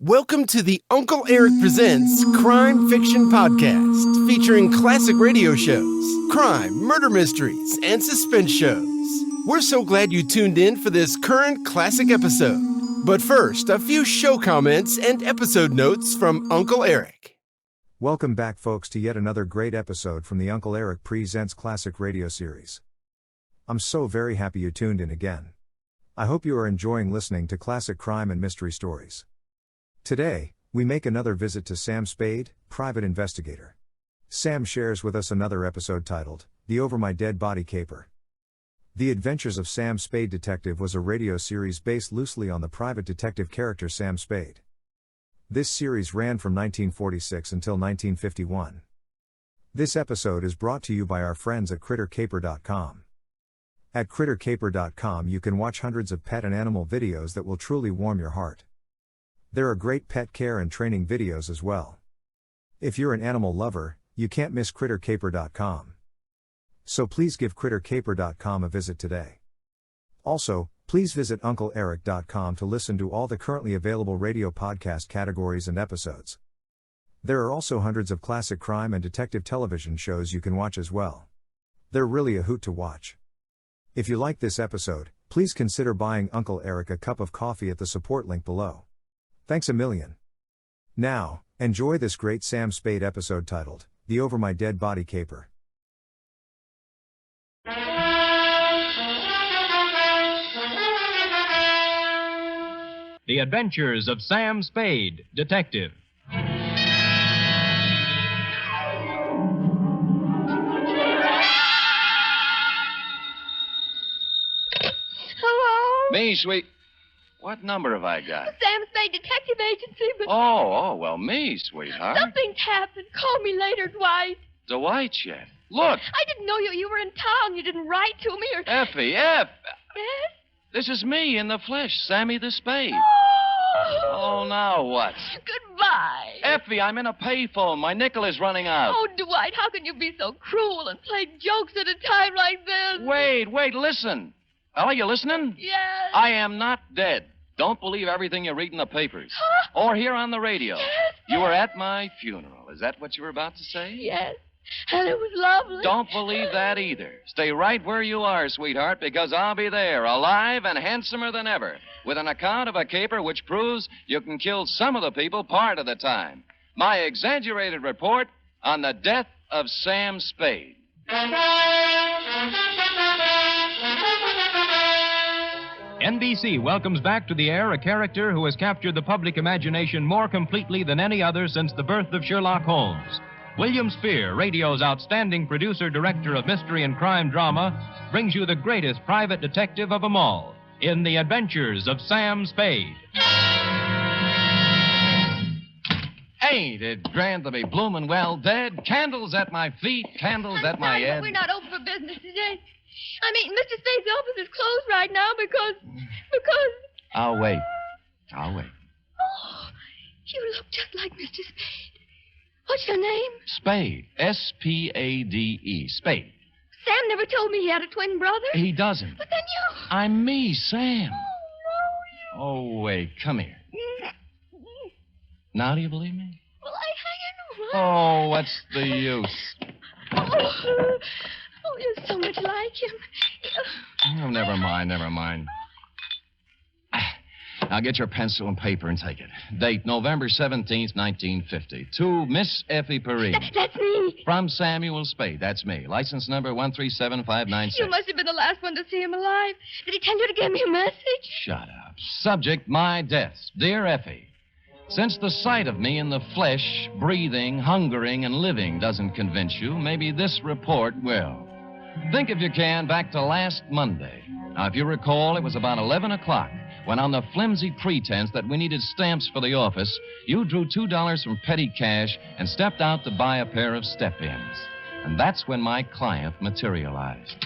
Welcome to the Uncle Erich Presents Crime Fiction Podcast, featuring classic radio shows, crime, murder mysteries, and suspense shows. We're so glad you tuned in for this current classic episode. But first, a few show comments and episode notes from Uncle Erich. Welcome back, folks, to yet another great episode from the Uncle Erich Presents Classic Radio Series. I'm so very happy you tuned in again. I hope you are enjoying listening to classic crime and mystery stories. Today, we make another visit to Sam Spade, private investigator. Sam shares with us another episode titled, The Over My Dead Body Caper. The Adventures of Sam Spade Detective was a radio series based loosely on the private detective character Sam Spade. This series ran from 1946 until 1951. This episode is brought to you by our friends at CritterCaper.com. At CritterCaper.com you can watch hundreds of pet and animal videos that will truly warm your heart. There are great pet care and training videos as well. If you're an animal lover, you can't miss CritterCaper.com. So please give CritterCaper.com a visit today. Also, please visit UncleErich.com to listen to all the currently available radio podcast categories and episodes. There are also hundreds of classic crime and detective television shows you can watch as well. They're really a hoot to watch. If you like this episode, please consider buying Uncle Erich a cup of coffee at the support link below. Thanks a million. Now, enjoy this great Sam Spade episode titled, The Over My Dead Body Caper. The Adventures of Sam Spade, Detective. Hello? Me, sweet. What number have I got? The Sam Spade Detective Agency, but... Oh, me, sweetheart. Something's happened. Call me later, Dwight. Dwight yet? Look, I didn't know you were in town. You didn't write to me or... Effie, Yes? this is me in the flesh, Sammy the Spade. Oh, now what? Goodbye. Effie, I'm in a payphone. My nickel is running out. Oh, Dwight, how can you be so cruel and play jokes at a time like this? Wait, listen. Are you listening? Yes. I am not dead. Don't believe everything you read in the papers. Huh? Or hear on the radio. Yes. You were at my funeral. Is that what you were about to say? Yes. And it was lovely. Don't believe that either. Stay right where you are, sweetheart, because I'll be there, alive and handsomer than ever, with an account of a caper which proves you can kill some of the people part of the time. My exaggerated report on the death of Sam Spade. NBC welcomes back to the air a character who has captured the public imagination more completely than any other since the birth of Sherlock Holmes. William Spear, radio's outstanding producer-director of mystery and crime drama, brings you the greatest private detective of them all in The Adventures of Sam Spade. Ain't it grand to be bloomin' well dead? Candles at my feet, candles at my sorry, head. but we're not open for business today. I mean, Mr. Spade's office is closed right now because... I'll wait. Oh, you look just like Mr. Spade. What's your name? Spade. S-P-A-D-E. Spade. Sam never told me he had a twin brother. He doesn't. But then you... I'm me, Sam. Oh, Oh, wait, come here. no. Now do you believe me? Well, I don't know. Oh, what's the use? Oh, you're so much like him. Oh, never mind. Now get your pencil and paper and take it. Date November 17th, 1950. To Miss Effie Perrine. That's me. From Samuel Spade. That's me. License number 137596. You must have been the last one to see him alive. Did he tell you to give me a message? Shut up. Subject, my death. Dear Effie, since the sight of me in the flesh, breathing, hungering, and living doesn't convince you, maybe this report will. Think, if you can, back to last Monday. Now, if you recall, it was about 11 o'clock when, on the flimsy pretense that we needed stamps for the office, you drew $2 from petty cash and stepped out to buy a pair of step-ins. And that's when my client materialized.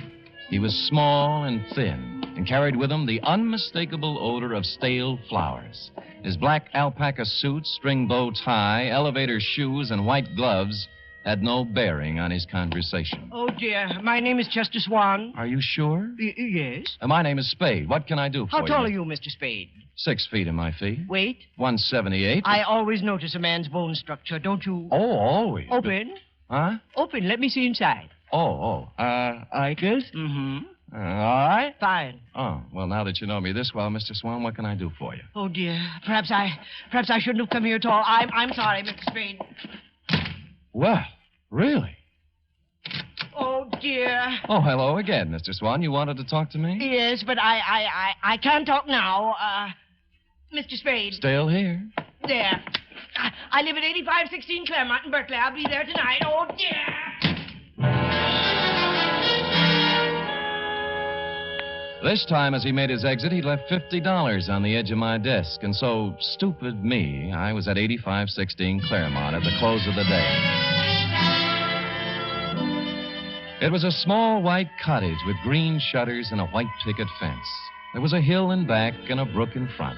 He was small and thin and carried with him the unmistakable odor of stale flowers. His black alpaca suit, string bow tie, elevator shoes, and white gloves had no bearing on his conversation. Oh, dear. My name is Chester Swan. Are you sure? Yes. My name is Spade. What can I do for you? How tall are you, Mr. Spade? 6 feet in my feet. Weight? 178. I always notice a man's bone structure, don't you? Oh, always. Open. Huh? Open. Let me see inside. Like this? Mm-hmm. All right. Fine. Oh, well, now that you know me this well, Mr. Swan, what can I do for you? Oh, dear. Perhaps I shouldn't have come here at all. I'm sorry, Mr. Spade. Well, really? Oh, dear. Oh, hello again, Mr. Swan. You wanted to talk to me? Yes, but I can't talk now. Mr. Spade. Still here. There. I live at 8516 Claremont in Berkeley. I'll be there tonight. Oh, dear. This time, as he made his exit, he left $50 on the edge of my desk. And so, stupid me, I was at 8516 Claremont at the close of the day. It was a small white cottage with green shutters and a white picket fence. There was a hill in back and a brook in front.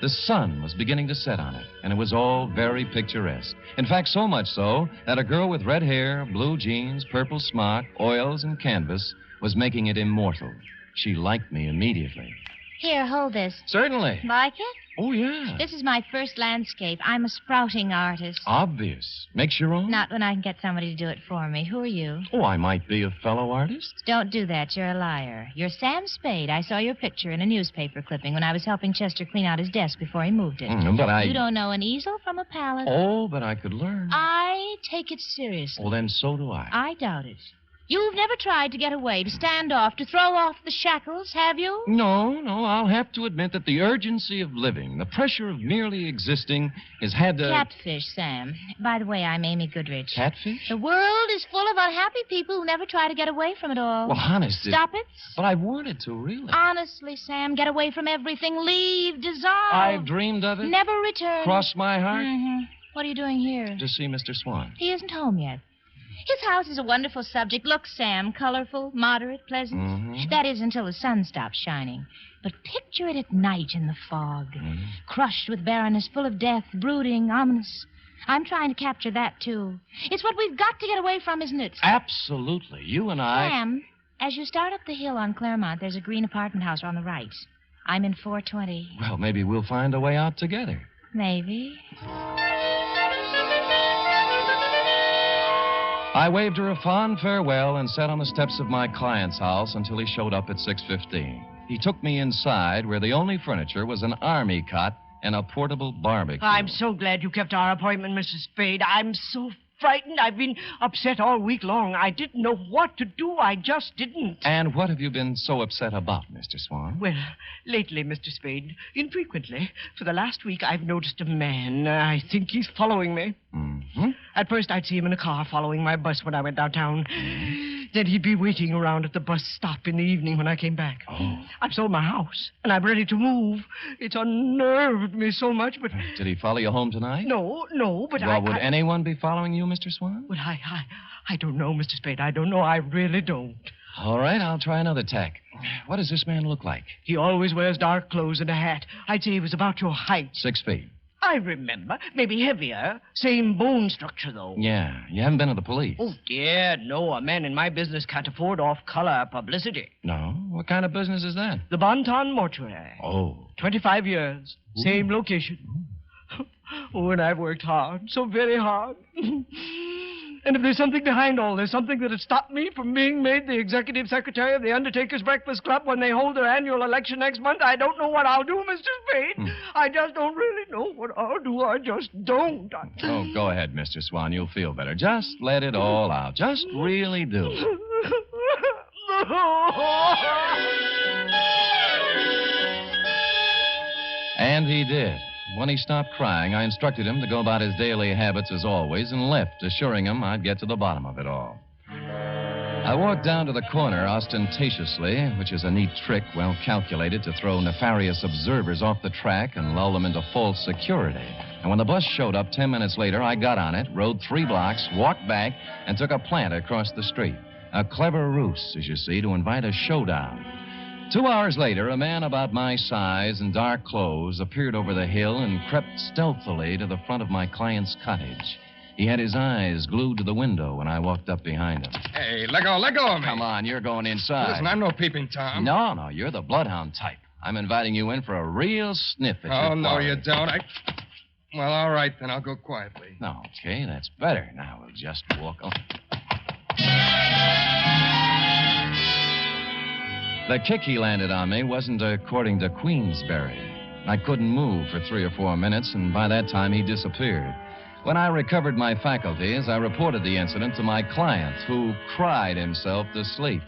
The sun was beginning to set on it, and it was all very picturesque. In fact, so much so that a girl with red hair, blue jeans, purple smock, oils, and canvas was making it immortal. She liked me immediately. Here, hold this. Certainly. Like it? Oh, yeah. This is my first landscape. I'm a sprouting artist. Obvious. Makes your own? Not when I can get somebody to do it for me. Who are you? Oh, I might be a fellow artist. Don't do that. You're a liar. You're Sam Spade. I saw your picture in a newspaper clipping when I was helping Chester clean out his desk before he moved it. But You don't know an easel from a palette. Oh, but I could learn. I take it seriously. Well, then so do I. I doubt it. You've never tried to get away, to stand off, to throw off the shackles, have you? No, I'll have to admit that the urgency of living, the pressure of merely existing, has had to... Catfish, Sam. By the way, I'm Amy Goodrich. Catfish? The world is full of unhappy people who never try to get away from it all. Well, honest... Stop it. But I wanted to, really. Honestly, Sam, get away from everything. Leave, dissolve. I've dreamed of it. Never return. Cross my heart. Mm-hmm. What are you doing here? To see Mr. Swan. He isn't home yet. His house is a wonderful subject. Look, Sam, colorful, moderate, pleasant. Mm-hmm. That is until the sun stops shining. But picture it at night in the fog, crushed with barrenness, full of death, brooding, ominous. I'm trying to capture that, too. It's what we've got to get away from, isn't it? Absolutely. You and I... Sam, as you start up the hill on Claremont, there's a green apartment house on the right. I'm in 420. Well, maybe we'll find a way out together. Maybe. I waved her a fond farewell and sat on the steps of my client's house until he showed up at 6:15. He took me inside, where the only furniture was an army cot and a portable barbecue. I'm so glad you kept our appointment, Mrs. Spade. I'm so frightened. I've been upset all week long. I didn't know what to do. I just didn't. And what have you been so upset about, Mr. Swan? Well, lately, Mr. Spade, infrequently, for the last week, I've noticed a man. I think he's following me. Mm-hmm. At first, I'd see him in a car following my bus when I went downtown. Then he'd be waiting around at the bus stop in the evening when I came back. Oh. I've sold my house, and I'm ready to move. It's unnerved me so much, but... Did he follow you home tonight? No, but well, would anyone be following you, Mr. Swan? Well, I don't know, Mr. Spade. I don't know. I really don't. All right, I'll try another tack. What does this man look like? He always wears dark clothes and a hat. I'd say he was about your height. 6 feet. I remember. Maybe heavier. Same bone structure, though. Yeah. You haven't been to the police? Oh, dear, no. A man in my business can't afford off-color publicity. No? What kind of business is that? The Bonton Mortuary. Oh. 25 years. Ooh. Same location. Oh, and I've worked hard. So very hard. And if there's something behind all this, something that has stopped me from being made the executive secretary of the Undertakers Breakfast Club when they hold their annual election next month, I don't know what I'll do, Mr. Spade. I just don't really know what I'll do. I just don't. Oh, go ahead, Mr. Swan. You'll feel better. Just let it all out. Just really do. And he did. When he stopped crying, I instructed him to go about his daily habits as always and left, assuring him I'd get to the bottom of it all. I walked down to the corner ostentatiously, which is a neat trick well calculated to throw nefarious observers off the track and lull them into false security. And when the bus showed up 10 minutes later, I got on it, rode 3 blocks, walked back, and took a plant across the street. A clever ruse, as you see, to invite a showdown. 2 hours later, a man about my size and dark clothes appeared over the hill and crept stealthily to the front of my client's cottage. He had his eyes glued to the window when I walked up behind him. Hey, let go of me. Come on, you're going inside. Listen, I'm no peeping Tom. No, you're the bloodhound type. I'm inviting you in for a real sniff at your Oh, no, quarry. you don't. Well, all right, then. I'll go quietly. Okay, that's better. Now we'll just walk on. The kick he landed on me wasn't according to Queensberry. I couldn't move for 3 or 4 minutes, and by that time he disappeared. When I recovered my faculties, I reported the incident to my client, who cried himself to sleep.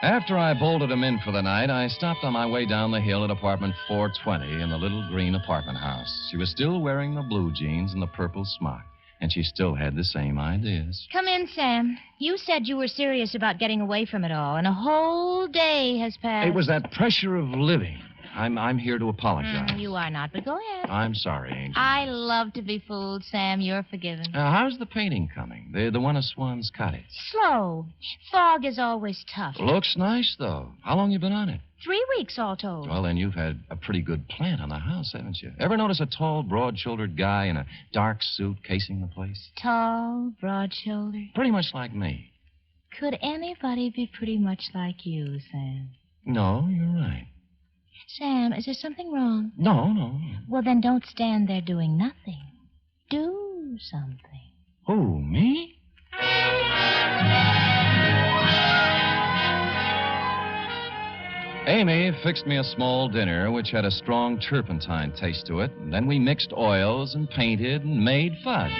After I bolted him in for the night, I stopped on my way down the hill at apartment 420 in the little green apartment house. She was still wearing the blue jeans and the purple smock, and she still had the same ideas. Come in, Sam. You said you were serious about getting away from it all, and a whole day has passed. It was that pressure of living. I'm here to apologize. You are not, but go ahead. I'm sorry, Angel. I love to be fooled, Sam. You're forgiven. How's the painting coming? The one of Swan's cottage. Slow. Fog is always tough. Looks nice, though. How long you been on it? 3 weeks all told. Well, then you've had a pretty good plan on the house, haven't you? Ever notice a tall, broad-shouldered guy in a dark suit casing the place? Tall, broad-shouldered. Pretty much like me. Could anybody be pretty much like you, Sam? No, you're right. Sam, is there something wrong? No. Well, then don't stand there doing nothing. Do something. Who, me? Amy fixed me a small dinner which had a strong turpentine taste to it, and then we mixed oils and painted and made fudge.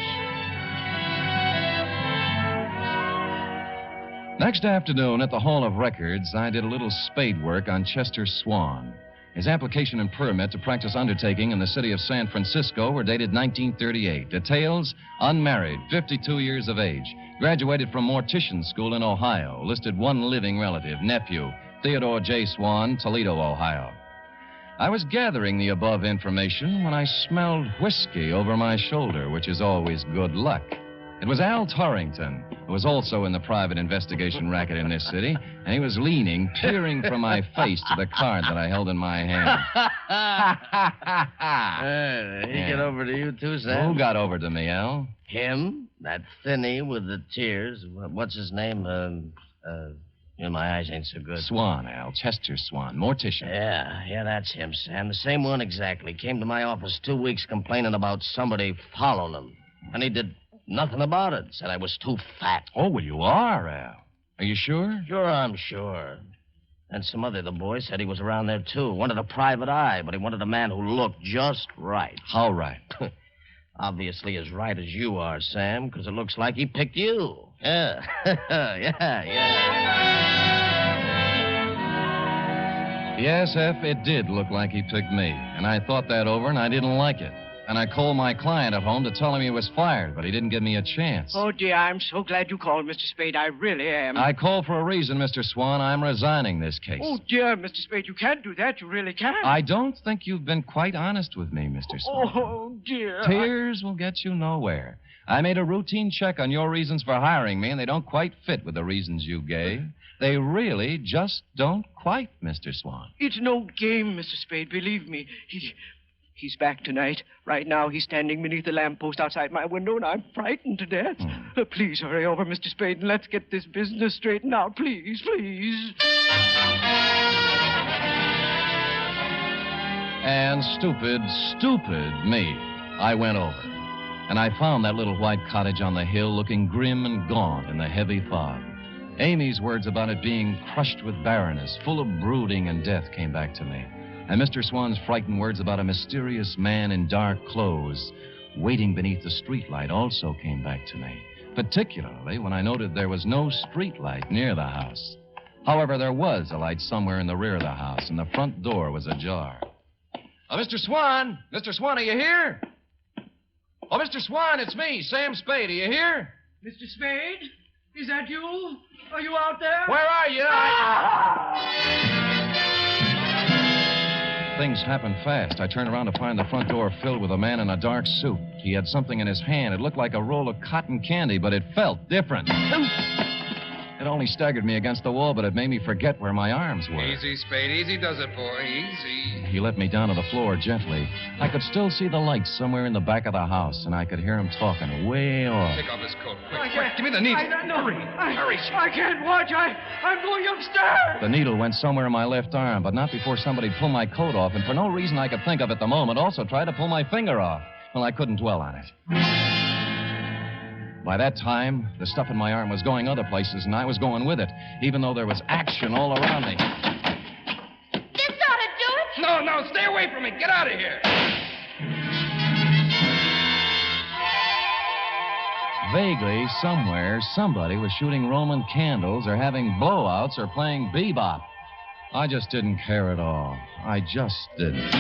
Next afternoon at the Hall of Records, I did a little spade work on Chester Swan. His application and permit to practice undertaking in the city of San Francisco were dated 1938. Details: unmarried, 52 years of age, graduated from mortician school in Ohio, listed one living relative, nephew, Theodore J. Swan, Toledo, Ohio. I was gathering the above information when I smelled whiskey over my shoulder, which is always good luck. It was Al Torrington, who was also in the private investigation racket in this city, and he was leaning, peering from my face to the card that I held in my hand. He get over to you, too, Sam? Who got over to me, Al? Him? That thinny with the tears. What's his name? My eyes ain't so good. Swan, Al. Chester Swan, mortician. Yeah, that's him, Sam. The same one exactly. Came to my office 2 weeks complaining about somebody following him. And he did nothing about it. Said I was too fat. Oh, well, you are, Al. Are you sure? Sure, I'm sure. And some other of the boys said he was around there, too. Wanted a private eye, but he wanted a man who looked just right. How right? Obviously as right as you are, Sam, because it looks like he picked you. Yeah. Yes, F, it did look like he picked me. And I thought that over, and I didn't like it. And I called my client at home to tell him he was fired, but he didn't give me a chance. Oh, dear, I'm so glad you called, Mr. Spade. I really am. I called for a reason, Mr. Swan. I'm resigning this case. Oh, dear, Mr. Spade, you can't do that. You really can't. I don't think you've been quite honest with me, Mr. Swan. Oh, dear. Tears will get you nowhere. I made a routine check on your reasons for hiring me, and they don't quite fit with the reasons you gave. They really just don't quite, Mr. Swan. It's no game, Mr. Spade. Believe me. He's back tonight. Right now, he's standing beneath the lamppost outside my window, and I'm frightened to death. Please hurry over, Mr. Spade, and let's get this business straightened out. Please. And stupid me, I went over. And I found that little white cottage on the hill looking grim and gaunt in the heavy fog. Amy's words about it being crushed with barrenness, full of brooding and death, came back to me. And Mr. Swan's frightened words about a mysterious man in dark clothes waiting beneath the streetlight also came back to me, particularly when I noted there was no streetlight near the house. However, there was a light somewhere in the rear of the house, and the front door was ajar. Oh, Mr. Swan! Mr. Swan, are you here? Oh, Mr. Swan, it's me, Sam Spade. Are you here? Mr. Spade? Is that you? Are you out there? Where are you? Things happened fast. I turned around to find the front door filled with a man in a dark suit. He had something in his hand. It looked like a roll of cotton candy, but it felt different. It only staggered me against the wall, but it made me forget where my arms were. Easy, Spade. Easy does it, boy. Easy. He let me down to the floor gently. I could still see the lights somewhere in the back of the house, and I could hear him talking way off. Take off his coat. Quick. Give me the needle. Hurry. Hurry. I can't watch. I'm going upstairs. The needle went somewhere in my left arm, but not before somebody pulled my coat off, and for no reason I could think of at the moment, also tried to pull my finger off. Well, I couldn't dwell on it. By that time, the stuff in my arm was going other places, and I was going with it, even though there was action all around me. This ought to do it. No, stay away from me. Get out of here. Vaguely, somewhere, somebody was shooting Roman candles or having blowouts or playing bebop. I just didn't care at all. I just didn't.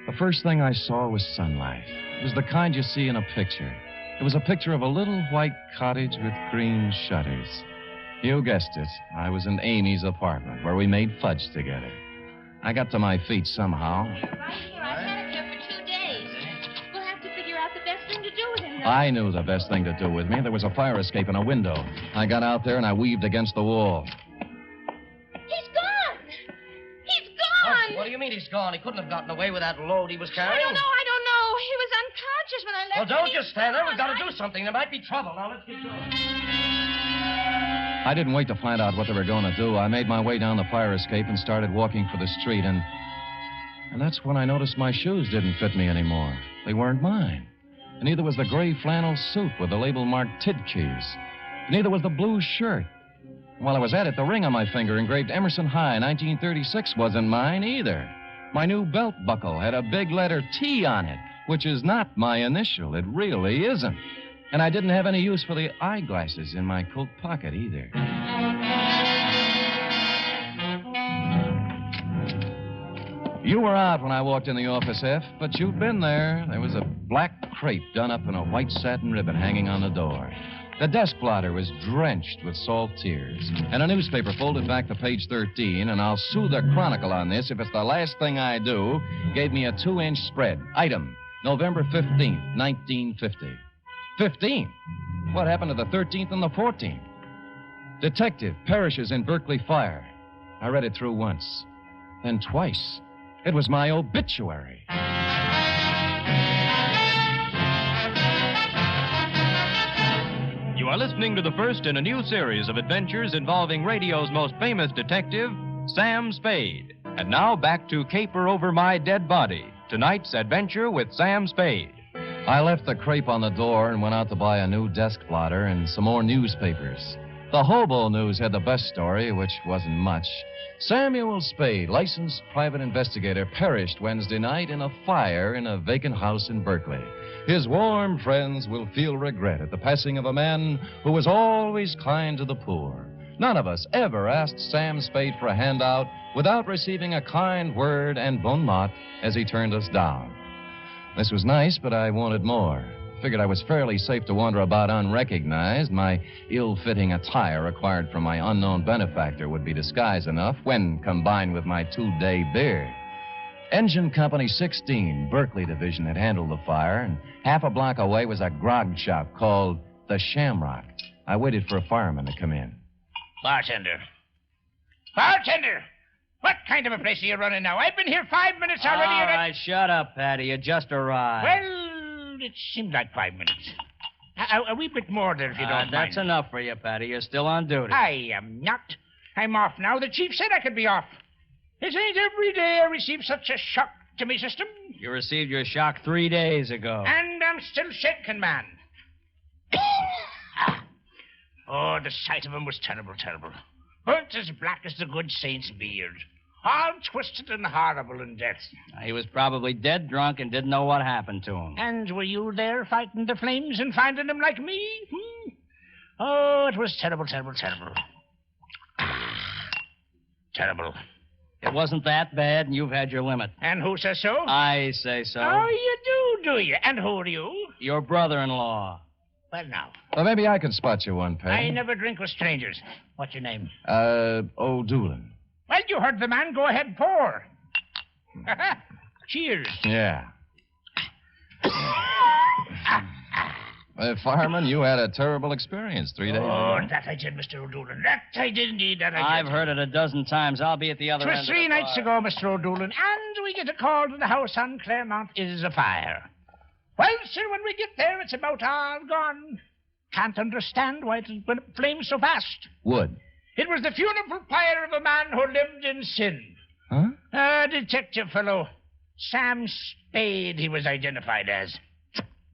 The first thing I saw was sunlight. It was the kind you see in a picture. It was a picture of a little white cottage with green shutters. You guessed it. I was in Amy's apartment, where we made fudge together. I got to my feet somehow. Right here. I've had it here for 2 days. We'll have to figure out the best thing to do with him, though. I knew the best thing to do with me. There was a fire escape in a window. I got out there and I weaved against the wall. He's gone. He's gone. What do you mean he's gone? He couldn't have gotten away with that load he was carrying. I don't know. He was unconscious when I left. Well, don't just stand there. We've got to do something. There might be trouble. Now, let's get going. I didn't wait to find out what they were going to do. I made my way down the fire escape and started walking for the street, and that's when I noticed my shoes didn't fit me anymore. They weren't mine. And neither was the gray flannel suit with the label marked Tidkeys. Neither was the blue shirt. While I was at it, the ring on my finger engraved Emerson High 1936 wasn't mine either. My new belt buckle had a big letter T on it, which is not my initial. It really isn't. And I didn't have any use for the eyeglasses in my coat pocket either. You were out when I walked in the office, F, but you'd been there. There was a black crepe done up in a white satin ribbon hanging on the door. The desk blotter was drenched with salt tears, and a newspaper folded back to page 13, and I'll sue the Chronicle on this if it's the last thing I do, gave me a 2-inch spread. Item, November 15th, 1950. 15? What happened to the 13th and the 14th? Detective perishes in Berkeley fire. I read it through once, then twice. It was my obituary. You are listening to the first in a new series of adventures involving radio's most famous detective, Sam Spade. And now back to Caper Over My Dead Body, tonight's adventure with Sam Spade. I left the crepe on the door and went out to buy a new desk blotter and some more newspapers. The Hobo News had the best story, which wasn't much. Samuel Spade, licensed private investigator, perished Wednesday night in a fire in a vacant house in Berkeley. His warm friends will feel regret at the passing of a man who was always kind to the poor. None of us ever asked Sam Spade for a handout without receiving a kind word and bon mot as he turned us down. This was nice, but I wanted more. Figured I was fairly safe to wander about unrecognized. My ill-fitting attire required from my unknown benefactor would be disguise enough when combined with my 2-day beard. Engine Company 16, Berkeley Division, had handled the fire, and half a block away was a grog shop called the Shamrock. I waited for a fireman to come in. Bartender! What kind of a place are you running now? I've been here 5 minutes already. All right, shut up, Patty. You just arrived. Well, it seemed like 5 minutes. A wee bit more there, if you don't mind. That's enough for you, Patty. You're still on duty. I am not. I'm off now. The chief said I could be off. It ain't every day I receive such a shock to me system. You received your shock 3 days ago. And I'm still shaking, man. Oh, the sight of him was terrible, terrible. Burnt as black as the good saint's beard. All twisted and horrible in death. He was probably dead drunk and didn't know what happened to him. And were you there fighting the flames and finding him like me? Oh, it was terrible, terrible, terrible. Terrible. It wasn't that bad, and you've had your limit. And who says so? I say so. Oh, you do you? And who are you? Your brother-in-law. Well, now. Well, maybe I can spot you one, Peg. I never drink with strangers. What's your name? O'Doolin. Well, you heard the man. Go ahead, pour. Cheers. Yeah. Fireman, you had a terrible experience 3 days Oh, ago. that I did, Mr. O'Doolan. That I did indeed, that I did. I've heard it a dozen times. I'll be at the other end. It was 3 nights ago, Mr. O'Doolan, and we get a call to the house on Claremont is afire. Well, sir, when we get there, it's about all gone. Can't understand why it went up flames so fast. Wood. It was the funeral pyre of a man who lived in sin. Huh? A detective fellow. Sam Spade, he was identified as.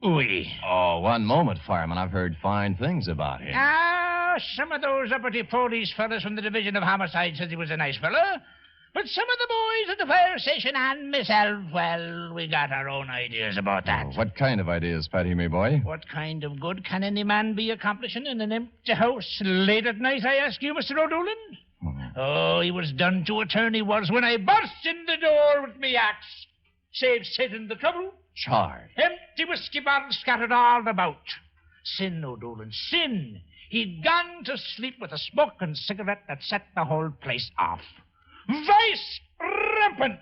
Ooh. Oh, one moment, Fireman. I've heard fine things about him. Ah, some of those uppity police fellows from the Division of Homicide said he was a nice fellow. But some of the boys at the fire station and myself, well, we got our own ideas about that. Oh, what kind of ideas, Paddy, me boy? What kind of good can any man be accomplishing in an empty house late at night, I ask you, Mr. O'Doolan? Oh, he was done to a turn, he was, when I burst in the door with me axe. Saved Satan the trouble. Charred. Empty whiskey bottles scattered all about. Sin, O'Doolan, sin. He'd gone to sleep with a smoking cigarette that set the whole place off. Vice rampant.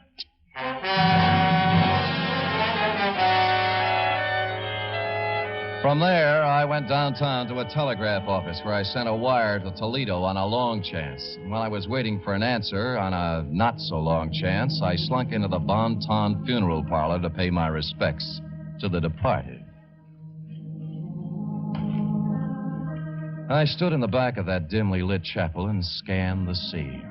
From there, I went downtown to a telegraph office where I sent a wire to Toledo on a long chance. And while I was waiting for an answer on a not-so-long chance, I slunk into the Bon Ton funeral parlor to pay my respects to the departed. I stood in the back of that dimly lit chapel and scanned the scene.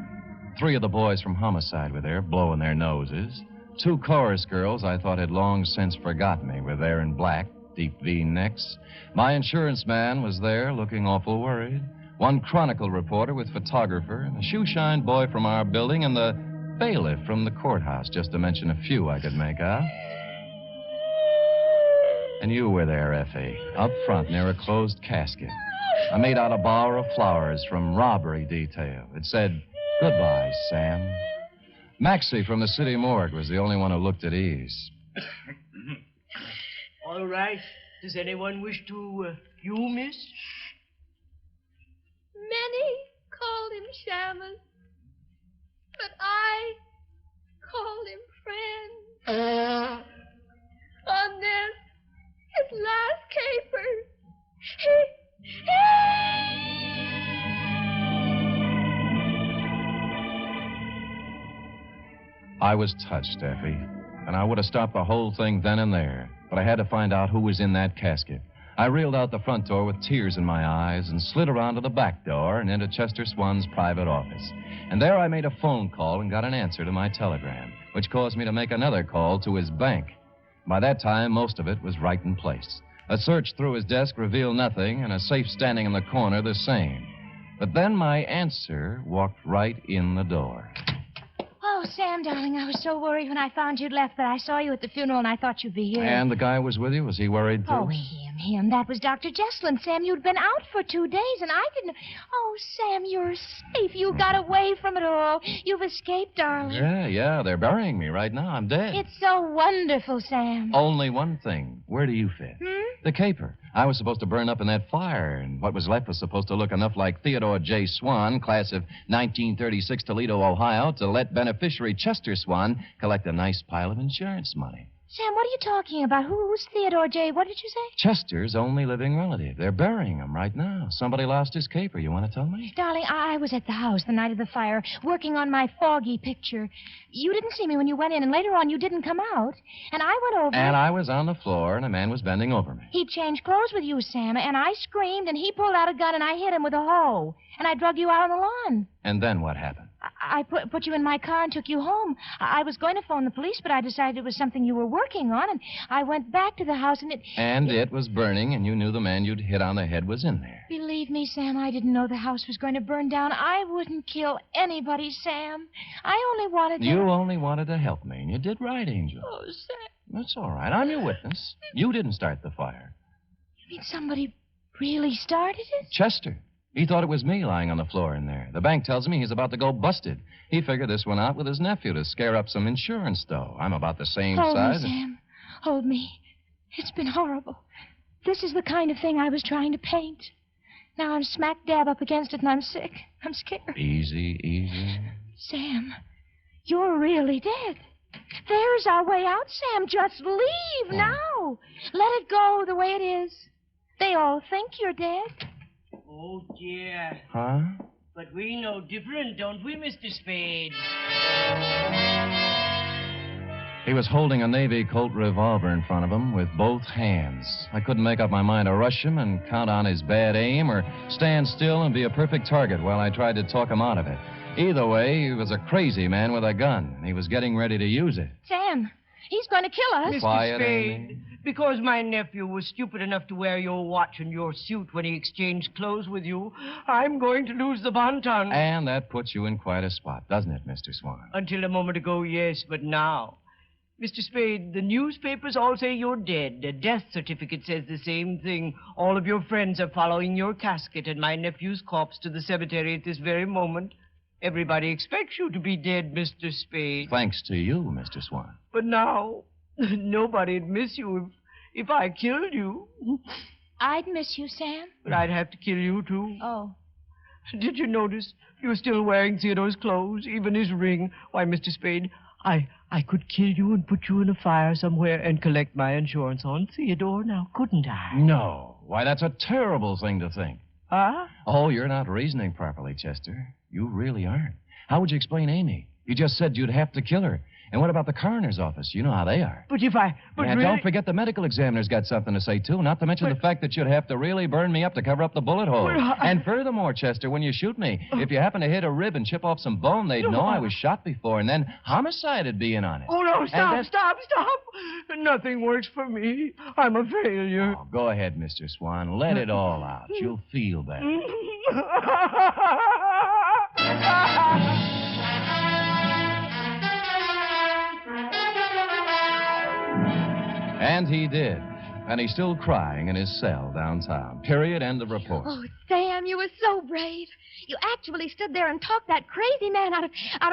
3 of the boys from Homicide were there, blowing their noses. 2 chorus girls I thought had long since forgotten me were there in black, deep V-necks. My insurance man was there, looking awful worried. 1 Chronicle reporter with photographer, and a shoeshine boy from our building, and the bailiff from the courthouse, just to mention a few I could make out. And you were there, Effie, up front near a closed casket. I made out a bower of flowers from robbery detail. It said, "Goodbye, Sam." Maxie from the city morgue was the only one who looked at ease. All right. Does anyone wish to, you, miss? Many called him Shamus, but I called him friend. On this, his last caper, I was touched, Effie, and I would have stopped the whole thing then and there. But I had to find out who was in that casket. I reeled out the front door with tears in my eyes and slid around to the back door and into Chester Swan's private office. And there I made a phone call and got an answer to my telegram, which caused me to make another call to his bank. By that time, most of it was right in place. A search through his desk revealed nothing, and a safe standing in the corner the same. But then my answer walked right in the door. Oh, Sam, darling, I was so worried when I found you'd left, but I saw you at the funeral and I thought you'd be here. And the guy was with you? Was he worried, too? Oh, him. That was Dr. Jesslin. Sam, you'd been out for 2 days, and I didn't... Oh, Sam, you're safe. You got away from it all. You've escaped, darling. Yeah. They're burying me right now. I'm dead. It's so wonderful, Sam. Only one thing. Where do you fit? The caper. I was supposed to burn up in that fire, and what was left was supposed to look enough like Theodore J. Swan, class of 1936, Toledo, Ohio, to let beneficiary Chester Swan collect a nice pile of insurance money. Sam, what are you talking about? Who's Theodore J.? What did you say? Chester's only living relative. They're burying him right now. Somebody lost his caper. You want to tell me? Darling, I was at the house the night of the fire, working on my foggy picture. You didn't see me when you went in, and later on you didn't come out. And I went over... And I was on the floor, and a man was bending over me. He changed clothes with you, Sam, and I screamed, and he pulled out a gun, and I hit him with a hoe. And I drug you out on the lawn. And then what happened? I put you in my car and took you home. I was going to phone the police, but I decided it was something you were working on, and I went back to the house, and it was burning, and you knew the man you'd hit on the head was in there. Believe me, Sam, I didn't know the house was going to burn down. I wouldn't kill anybody, Sam. I only wanted to... You only wanted to help me, and you did right, Angel. Oh, Sam. That's all right. I'm your witness. You didn't start the fire. You mean somebody really started it? Chester. He thought it was me lying on the floor in there. The bank tells me he's about to go busted. He figured this one out with his nephew to scare up some insurance, though. I'm about the same size. Hold me, Sam. Hold me. It's been horrible. This is the kind of thing I was trying to paint. Now I'm smack dab up against it, and I'm sick. I'm scared. Easy. Sam, you're really dead. There's our way out, Sam. Just leave now. Let it go the way it is. They all think you're dead. Oh, dear. Huh? But we know different, don't we, Mr. Spade? He was holding a Navy Colt revolver in front of him with both hands. I couldn't make up my mind to rush him and count on his bad aim or stand still and be a perfect target while I tried to talk him out of it. Either way, he was a crazy man with a gun, and he was getting ready to use it. Sam, he's going to kill us. Mr. Quiet, Spade, Amy. because my nephew was stupid enough to wear your watch and your suit when he exchanged clothes with you, I'm going to lose the Bonton. And that puts you in quite a spot, doesn't it, Mr. Swan? Until a moment ago, yes, but now. Mr. Spade, the newspapers all say you're dead. A death certificate says the same thing. All of your friends are following your casket and my nephew's corpse to the cemetery at this very moment. Everybody expects you to be dead, Mr. Spade. Thanks to you, Mr. Swan. But now, nobody'd miss you if I killed you. I'd miss you, Sam. But I'd have to kill you, too. Oh. Did you notice you're still wearing Theodore's clothes, even his ring? Why, Mr. Spade, I could kill you and put you in a fire somewhere and collect my insurance on Theodore now, couldn't I? No. Why, that's a terrible thing to think. Huh? Oh, you're not reasoning properly, Chester. You really aren't. How would you explain Amy? You just said you'd have to kill her. And what about the coroner's office? You know how they are. But really... Don't forget the medical examiner's got something to say, too. Not to mention the fact that you'd have to really burn me up to cover up the bullet hole. And furthermore, Chester, when you shoot me, if you happen to hit a rib and chip off some bone, they'd know I was shot before, and then homicide would be in on it. Oh, no, stop. Nothing works for me. I'm a failure. Oh, go ahead, Mr. Swan. Let it all out. You'll feel better. And he did. And he's still crying in his cell downtown. Period. End of report. Oh, Sam, you were so brave. You actually stood there and talked that crazy man out of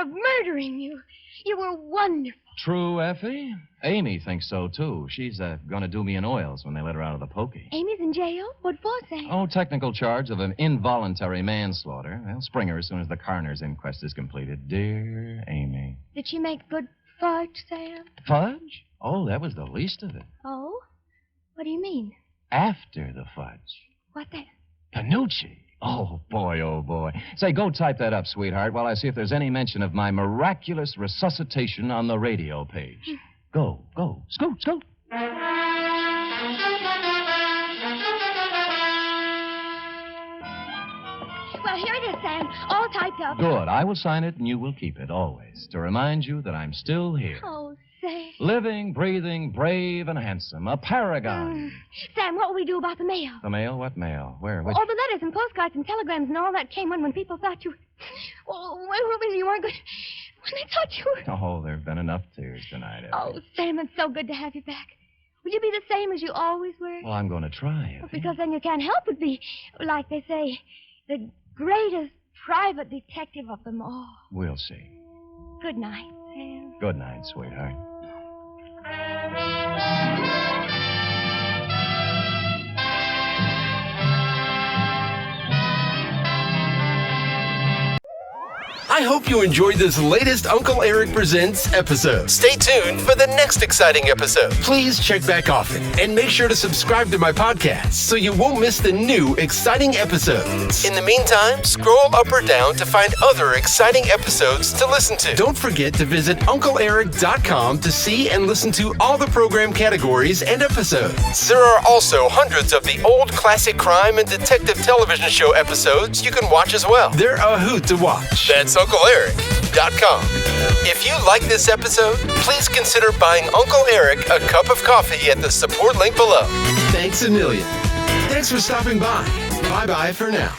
murdering you. You were wonderful. True, Effie? Amy thinks so, too. She's going to do me in oils when they let her out of the pokey. Amy's in jail? What for, Sam? Oh, technical charge of an involuntary manslaughter. They'll spring her as soon as the coroner's inquest is completed. Dear Amy. Did she make good fudge, Sam? Fudge? Oh, that was the least of it. Oh? What do you mean? After the fudge. What then? Panucci. Oh, boy. Say, go type that up, sweetheart, while I see if there's any mention of my miraculous resuscitation on the radio page. Go. Scoot. Well, here it is, Sam. All typed up. Good. I will sign it, and you will keep it, always, to remind you that I'm still here. Oh, Sam. Living, breathing, brave, and handsome. A paragon. Sam, what will we do about the mail? The mail? What mail? Where? Which? All the letters and postcards and telegrams and all that came when people thought you... Oh, when you weren't good... When they thought you were... Oh, there have been enough tears tonight, Effie. Oh, Sam, it's so good to have you back. Will you be the same as you always were? Well, I'm going to try, Effie. Because then you can't help but be, like they say, the greatest private detective of them all. We'll see. Good night, Sam. Good night, sweetheart. I hope you enjoyed this latest Uncle Eric Presents episode. Stay tuned for the next exciting episode. Please check back often and make sure to subscribe to my podcast so you won't miss the new exciting episodes. In the meantime, scroll up or down to find other exciting episodes to listen to. Don't forget to visit UncleEric.com to see and listen to all the program categories and episodes. There are also hundreds of the old classic crime and detective television show episodes you can watch as well. They're a hoot to watch. That's UncleEric.com. If you like this episode, please consider buying Uncle Eric a cup of coffee at the support link below. Thanks a million. Thanks for stopping by. Bye-bye for now.